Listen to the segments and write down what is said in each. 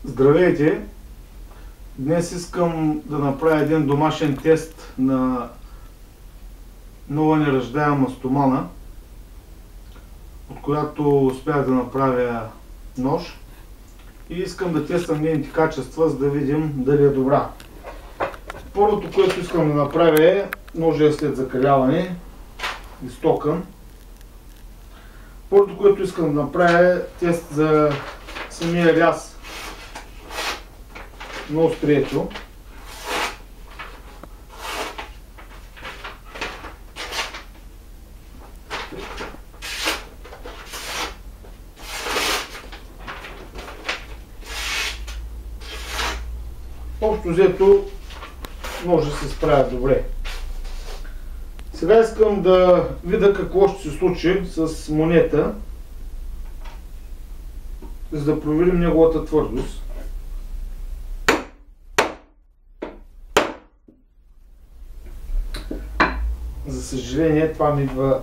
Здравейте! Днес искам да направя един домашен тест на нова неръждаема стомана, от която успях да направя нож, и искам да тествам нейните качества, за да видим дали е добра. Първото, което искам да направя е ножа след закаляване, изтокан. Първото, което искам да направя е тест за самия ряз на острието. Общо взето ножа се справя добре. Сега искам да видя какво ще се случи с монета, за да проверим неговата твърдост. За съжаление, това ми идва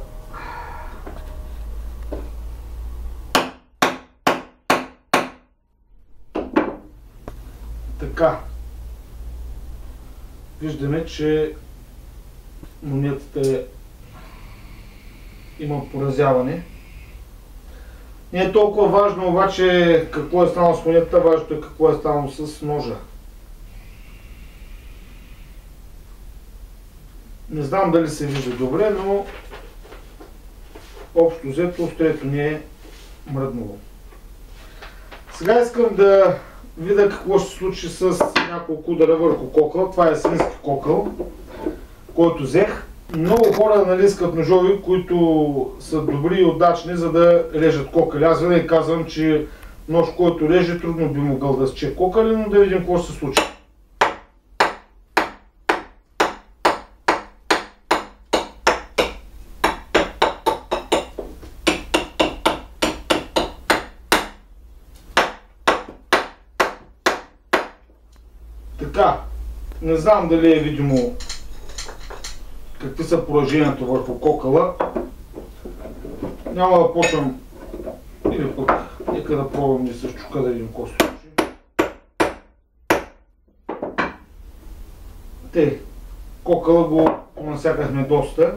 така. Виждаме, че монетата има поразяване. Не е толкова важно обаче какво е станало с монетата, важното е какво е станало с ножа. Не знам дали се вижда добре, но общо взето острието не е мръднало. Сега искам да видя какво ще се случи с няколко удара върху кокъл. Това е свински кокъл, който взех. Много хора искат ножови, които са добри и удачни, за да режат кокъли. Аз винаги казвам, че нож, който реже, трудно би могъл да сече кокъли, но да видим какво ще се случи. Така, не знам дали е видимо какви са пораженията върху кокъла. Няма да почвам, или пък нека да пробвам и с чука да видим какво се случи. Кокъла го понасякахме доста.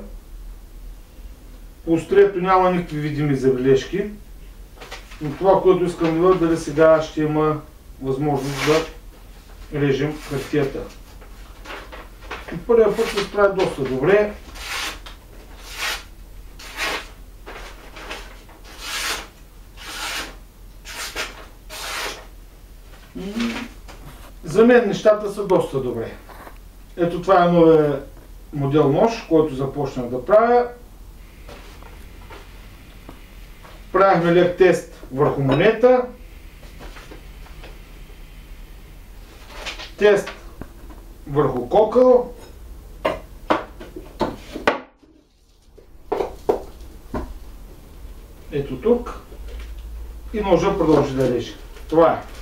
По острието няма никакви видими забележки, но това, което искам да видя, дали сега ще има възможност да режем хартията. И първия път се справя доста добре. И за мен нещата са доста добре. Ето, това е новия модел нож, който започнах да правя. Правихме лек тест върху монета. Тест върху кокъл. Ето тук. И ножа продължи да реже. Това е.